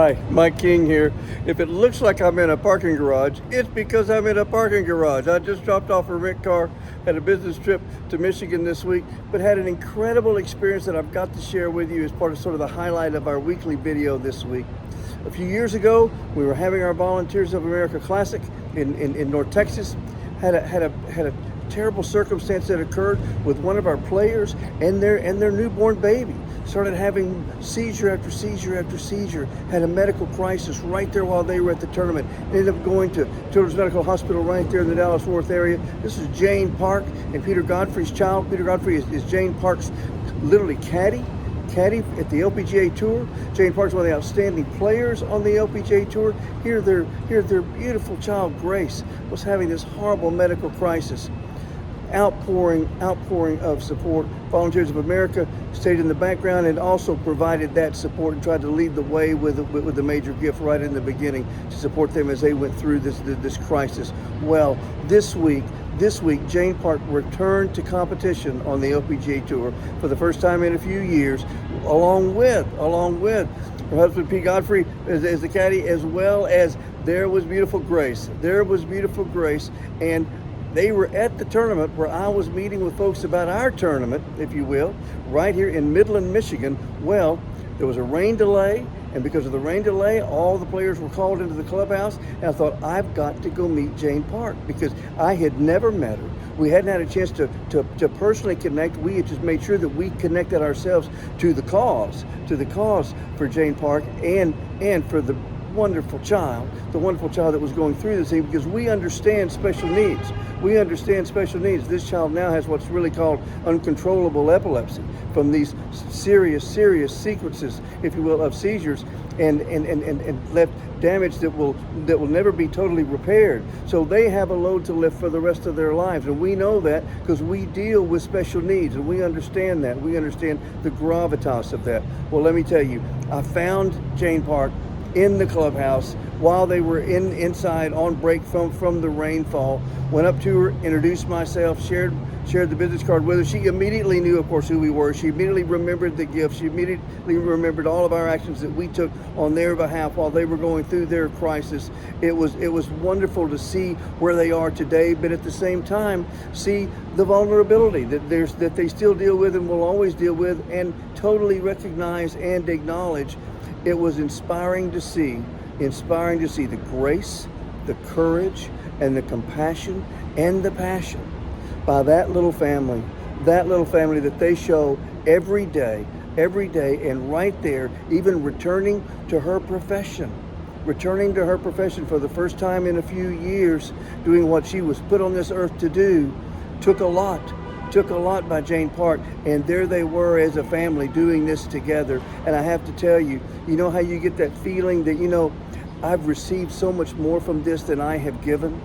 Hi, Mike King here. If it looks like I'm in a parking garage, it's because I'm in a parking garage. I just dropped off a rent car, had a business trip to Michigan this week, but had an incredible experience that I've got to share with you as part of sort of the highlight of our weekly video this week. A few years ago, we were having our Volunteers of America Classic in North Texas. Had a terrible circumstance that occurred with one of our players and their newborn baby. Started having seizure after seizure after seizure, had a medical crisis right there while they were at the tournament. Ended up going to Children's Medical Hospital right there in the Dallas-Fort Worth area. This is Jane Park and Peter Godfrey's child. Peter Godfrey is Jane Park's literally caddy at the LPGA Tour. Jane Park's one of the outstanding players on the LPGA Tour. Here their beautiful child Grace was having this horrible medical crisis. Outpouring of support. Volunteers of America stayed in the background and also provided that support and tried to lead the way with a major gift right in the beginning to support them as they went through this crisis. Well, this week Jane Park returned to competition on the LPGA Tour for the first time in a few years, along with her husband Pete Godfrey as the caddy, as well as there was beautiful Grace. And they were at the tournament where I was meeting with folks about our tournament, if you will, right here in Midland, Michigan. Well, there was a rain delay, and because of the rain delay, all the players were called into the clubhouse, and I thought, I've got to go meet Jane Park, because I had never met her. We hadn't had a chance to personally connect. We had just made sure that we connected ourselves to the cause for Jane Park and for the wonderful child that was going through this thing, because we understand special needs. This child now has what's really called uncontrollable epilepsy from these serious sequences, if you will, of seizures and left damage that will never be totally repaired. So they have a load to lift for the rest of their lives, and we know that because we deal with special needs, and we understand that. We understand the gravitas of that. Well, let me tell you, I found Jane Park in the clubhouse while they were inside on break from the rainfall. Went up to her, introduced myself, shared the business card with her. She immediately knew, of course, who we were. She immediately remembered the gifts. She immediately remembered all of our actions that we took on their behalf while they were going through their crisis. It was wonderful to see where they are today, but at the same time, see the vulnerability that they still deal with and will always deal with, and totally recognize and acknowledge. It was inspiring to see the grace, the courage, and the compassion and the passion by that little family that they show every day, and right there, even returning to her profession for the first time in a few years, doing what she was put on this earth to do, took a lot by Jane Park, and there they were as a family doing this together. And I have to tell you, you know how you get that feeling that, I've received so much more from this than I have given?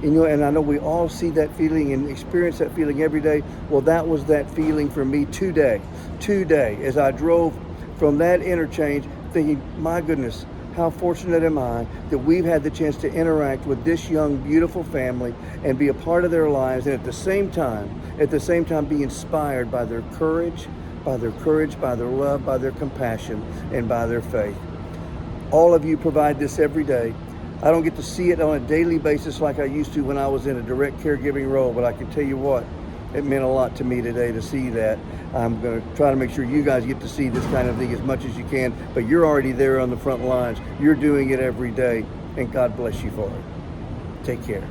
And I know we all see that feeling and experience that feeling every day. Well, that was that feeling for me today, as I drove from that interchange thinking, my goodness, how fortunate am I that we've had the chance to interact with this young, beautiful family and be a part of their lives, and at the same time be inspired by their courage, by their love, by their compassion, and by their faith. All of you provide this every day. I don't get to see it on a daily basis like I used to when I was in a direct caregiving role, but I can tell you what, it meant a lot to me today to see that. I'm going to try to make sure you guys get to see this kind of thing as much as you can, but you're already there on the front lines. You're doing it every day, and God bless you for it. Take care.